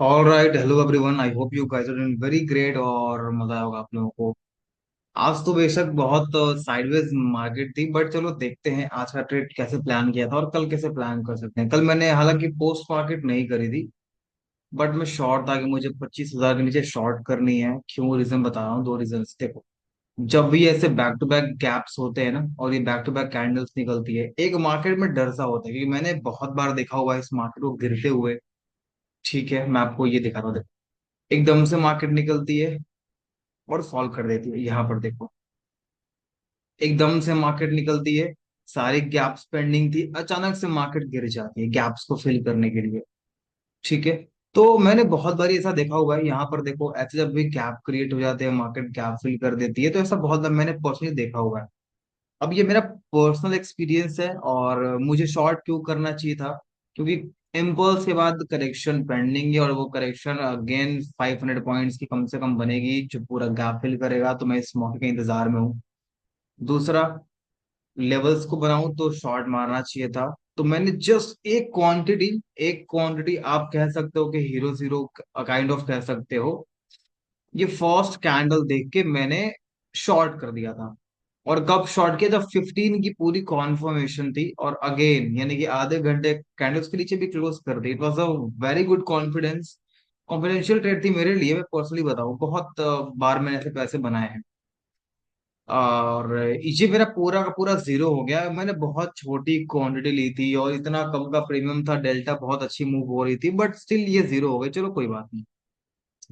All right, hello everyone. I hope you guys are doing very great और मजा आया होगा आप लोगों को। आज तो बेशक बहुत साइडवेज मार्केट थी, बट चलो देखते हैं आज का ट्रेड कैसे प्लान किया था और कल कैसे प्लान कर सकते हैं। कल मैंने हालांकि पोस्ट मार्केट नहीं करी थी, बट मैं शॉर्ट था कि मुझे 25,000 के नीचे शॉर्ट करनी है। क्यों, रीजन बता रहा हूँ। दो रीजन देखो। जब भी ऐसे बैक टू बैक गैप्स होते हैं ना और ये बैक टू बैक कैंडल्स निकलती है, एक मार्केट में डर सा होता है, क्योंकि मैंने बहुत बार देखा हुआ है इस मार्केट को गिरते हुए। ठीक है, मैं आपको ये दिखा रहा हूँ। एकदम से मार्केट निकलती है और फॉल कर देती है। यहाँ पर देखो, एकदम से मार्केट निकलती है, सारी गैप्स पेंडिंग थी, अचानक से मार्केट गिर जाती है गैप्स को फिल करने के लिए। ठीक है। तो मैंने बहुत बार ऐसा देखा हुआ है। यहाँ पर देखो, ऐसे जब भी गैप क्रिएट हो जाते हैं, मार्केट गैप फिल कर देती है, तो ऐसा बहुत बार मैंने पर्सनली देखा हुआ है। अब ये मेरा पर्सनल एक्सपीरियंस है। और मुझे शॉर्ट क्यों करना चाहिए था, क्योंकि इम्पल्स के बाद करेक्शन पेंडिंग है और वो करेक्शन अगेन 500 पॉइंट्स की कम से कम बनेगी, जो पूरा गैप फिल करेगा। तो मैं इस मौके के इंतजार में हूँ। दूसरा, लेवल्स को बनाऊं तो शॉर्ट मारना चाहिए था। तो मैंने जस्ट एक क्वांटिटी आप कह सकते हो कि हीरो जीरो काइंड ऑफ कह सकते हो, ये फर्स्ट कैंडल देख के मैंने शॉर्ट कर दिया था। और कब शॉर्ट किया, जब 15 की पूरी कॉन्फर्मेशन थी और अगेन यानी कि आधे घंटे कैंडल्स के नीचे भी क्लोज कर दी। It was a very good confidence, confidential trade थी मेरे लिए। मैं पर्सनली बताऊं, बहुत बार मैंने ऐसे पैसे बनाए हैं। और ये मेरा पूरा का पूरा जीरो हो गया। मैंने बहुत छोटी क्वांटिटी ली थी और इतना कम का प्रीमियम था, डेल्टा बहुत अच्छी मूव हो रही थी, बट स्टिल ये जीरो हो गई। चलो कोई बात नहीं,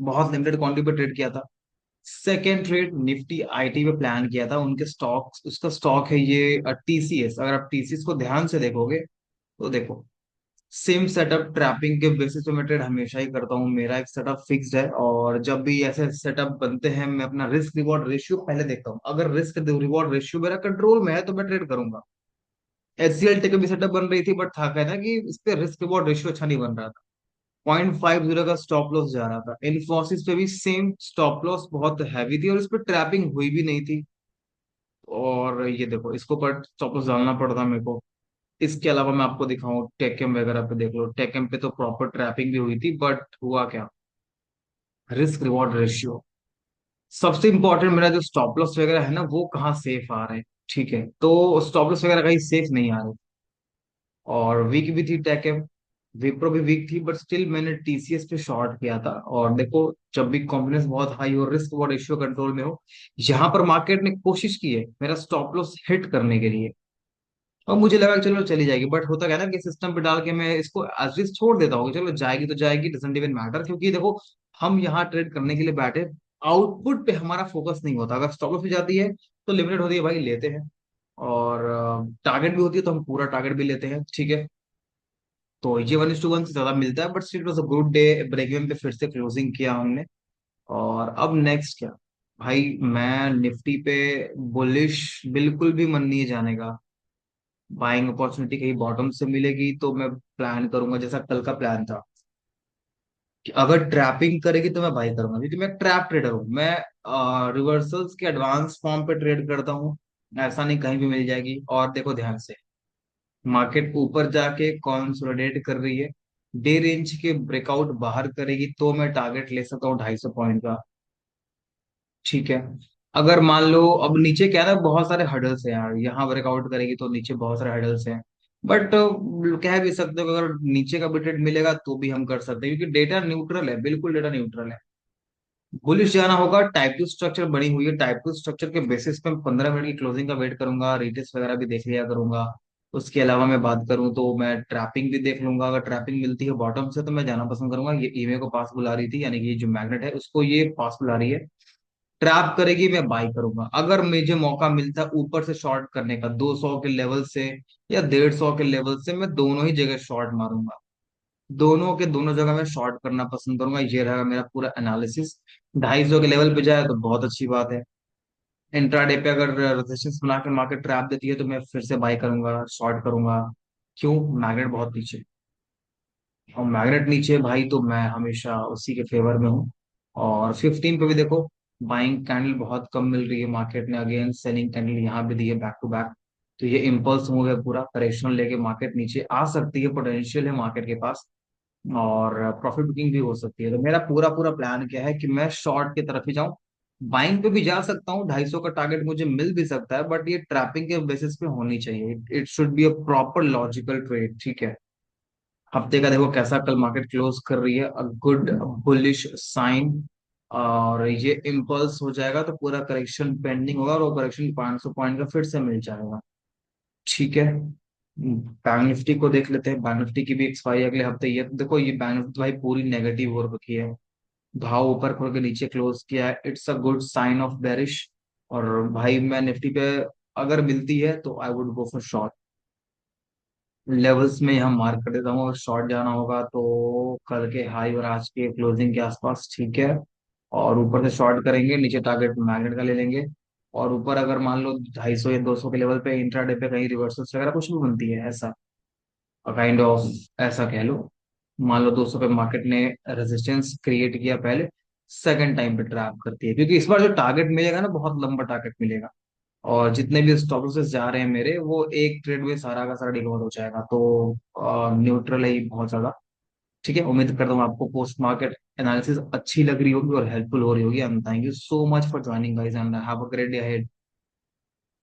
बहुत लिमिटेड क्वांटिटी पे ट्रेड किया था। सेकेंड ट्रेड निफ्टी आईटी पे प्लान किया था। उनके स्टॉक्स, उसका स्टॉक है ये टीसीएस। अगर आप टीसीएस को ध्यान से देखोगे तो देखो, सेम सेटअप ट्रैपिंग के बेसिस पे मैं ट्रेड हमेशा ही करता हूँ। मेरा एक सेटअप फिक्स्ड है और जब भी ऐसे सेटअप बनते हैं, मैं अपना रिस्क रिवॉर्ड रेशियो पहले देखता हूँ। अगर रिस्क रिवॉर्ड रेशियो मेरा कंट्रोल में है तो मैं ट्रेड करूंगा। एचसीएल टेक भी सेटअप बन रही थी, बट था कहना कि इस पे रिस्क रिवॉर्ड रेशियो अच्छा नहीं बन रहा था। 0.50 का स्टॉप लॉस जा रहा था। इन्फोसिस पे भी सेम स्टॉप लॉस बहुत हैवी थी और इस पे ट्रैपिंग हुई भी नहीं थी। और ये देखो, इसको पर स्टॉप लॉस डालना पड़ता मेरे को। इसके अलावा मैं आपको दिखाऊं, टेकएम वगैरह पे देख लो। टेकएम पे तो प्रॉपर ट्रैपिंग भी हुई थी, बट हुआ क्या, रिस्क रिवॉर्ड रेशियो। सबसे इंपॉर्टेंट मेरा जो स्टॉप लॉस वगैरह है ना, वो कहाँ सेफ आ रहे हैं। ठीक है, तो स्टॉप लॉस वगैरह कहीं सेफ नहीं आ रहे। और वीक भी थी टेकएम, विप्रो भी वीक थी, बट स्टिल मैंने टीसीएस पे शॉर्ट किया था। और देखो, जब भी कॉन्फिडेंस बहुत हाई हो, रिस्क रिवॉर्ड रेशियो कंट्रोल में हो, यहाँ पर मार्केट ने कोशिश की है मेरा स्टॉप लॉस हिट करने के लिए। और मुझे लगा कि चलो चली जाएगी, बट होता क्या है ना कि सिस्टम पे डाल के मैं इसको एज इज छोड़ देता हूँ कि चलो जाएगी तो जाएगी, डजेंट इवन मैटर। क्योंकि देखो, हम यहाँ ट्रेड करने के लिए बैठे, आउटपुट पे हमारा फोकस नहीं होता। अगर स्टॉप लॉस भी जाती है तो लिमिटेड होती है भाई, लेते हैं। और टारगेट भी होती है तो हम पूरा टारगेट भी लेते हैं। ठीक है। तो ये 1:1 से ज्यादा मिलता है, but still was a good day. Break even पे फिर से क्लोजिंग किया हमने। और अब नेक्स्ट क्या, भाई मैं निफ्टी पे बुलिश, बिल्कुल भी मन नहीं है जाने का। बाइंग अपॉर्चुनिटी कहीं बॉटम से मिलेगी तो मैं प्लान करूंगा, जैसा कल का प्लान था कि अगर ट्रैपिंग करेगी तो मैं बाई करूंगा, क्योंकि मैं ट्रैप ट्रेडर हूँ। मैं रिवर्सल्स के एडवांस फॉर्म पे ट्रेड करता हूँ। ऐसा नहीं कहीं भी मिल जाएगी। और देखो ध्यान से, मार्केट ऊपर जाके कंसोलिडेट कर रही है, डे रेंज के ब्रेकआउट बाहर करेगी तो मैं टारगेट ले सकता हूँ 250 पॉइंट का। ठीक है। अगर मान लो अब नीचे क्या है ना, बहुत सारे हडल्स हैं यार, यहाँ ब्रेकआउट करेगी तो नीचे बहुत सारे हडल्स हैं। बट कह भी सकते हो कि अगर नीचे का भी ट्रेड मिलेगा तो भी हम कर सकते हैं, क्योंकि डेटा न्यूट्रल है, बिल्कुल डेटा न्यूट्रल है। बुलिश जाना होगा, टाइप टू स्ट्रक्चर बनी हुई है। टाइप टू स्ट्रक्चर के बेसिस पे 15 मिनट की क्लोजिंग का वेट करूंगा, रिटेस्ट वगैरह भी देख लिया करूंगा। उसके अलावा मैं बात करूं तो मैं ट्रैपिंग भी देख लूंगा। अगर ट्रैपिंग मिलती है बॉटम से तो मैं जाना पसंद करूंगा। ये ईमे को पास बुला रही थी, यानी कि ये जो मैग्नेट है उसको ये पास बुला रही है। ट्रैप करेगी, मैं बाई करूंगा। अगर मुझे मौका मिलता है ऊपर से शॉर्ट करने का 200 के लेवल से या 150 के लेवल से, मैं दोनों ही जगह शॉर्ट मारूंगा। दोनों के दोनों जगह मैं शॉर्ट करना पसंद करूंगा। ये रहेगा मेरा पूरा एनालिसिस। 250 के लेवल पे जाए तो बहुत अच्छी बात है। इंट्राडे पे अगर रेजिस्टेंस बना के मार्केट ट्रैप देती है तो मैं फिर से बाई करूंगा, शॉर्ट करूंगा। क्यों, मैग्नेट बहुत नीचे, और मैग्नेट नीचे भाई तो मैं हमेशा उसी के फेवर में हूँ। और 15 पे भी देखो, बाइंग कैंडल बहुत कम मिल रही है मार्केट ने, अगेन सेलिंग कैंडल यहाँ भी दी है बैक टू बैक। तो ये इम्पल्स हो गया, पूरा करेक्शन लेके मार्केट नीचे आ सकती है, पोटेंशियल है मार्केट के पास। और प्रॉफिट बुकिंग भी हो सकती है। तो मेरा पूरा पूरा प्लान क्या है कि मैं शॉर्ट की तरफ ही जाऊं। बाइंग पे भी जा सकता हूँ, 250 का टारगेट मुझे मिल भी सकता है, बट ये ट्रैपिंग के बेसिस पे होनी चाहिए। It should be a proper logical trade, ठीक है। हफ्ते का देखो कैसा कल मार्केट क्लोज कर रही है, अ गुड बुलिश साइन। और ये इम्पल्स हो जाएगा तो पूरा करेक्शन पेंडिंग होगा, और वो करेक्शन 500 पॉइंट का फिर से मिल जाएगा, ठीक है। बैंक निफ्टी को देख लेते हैं। बैंक निफ्टी की भी एक्सपायरी अगले हफ्ते। ये देखो, ये बैंक निफ्टी भाई पूरी नेगेटिव हो रखी है, भाव ऊपर खोल के नीचे क्लोज किया है, it's a good sign of bearish. और भाई मैं निफ्टी पे अगर मिलती है तो I would go for short levels में यहाँ मार्क कर देता हूँ। और शॉर्ट जाना होगा तो कल के हाई और आज के क्लोजिंग के आसपास, ठीक है। और ऊपर से शॉर्ट करेंगे, नीचे टारगेट मैग्नेट का ले लेंगे। और ऊपर अगर मान लो 250 या 200 के लेवल पे इंट्राडे पे कहीं रिवर्सल वगैरह कुछ भी बनती है ऐसा, काइंड ऑफ ऐसा कह लो। मान लो 200 पे मार्केट ने रेजिस्टेंस क्रिएट किया पहले, सेकंड टाइम पे ट्रैप करती है, क्योंकि इस बार जो टारगेट मिलेगा ना बहुत लंबा टारगेट मिलेगा। और जितने भी स्टॉप लॉसेस जा रहे हैं मेरे, वो एक ट्रेड में सारा का सारा रिकवर हो जाएगा, तो न्यूट्रल है ही बहुत ज्यादा। ठीक है, उम्मीद करता हूँ आपको पोस्ट मार्केट एनालिसिस अच्छी लग रही होगी और हेल्पफुल हो रही होगी। And thank you so much for joining guys, and have a great day ahead.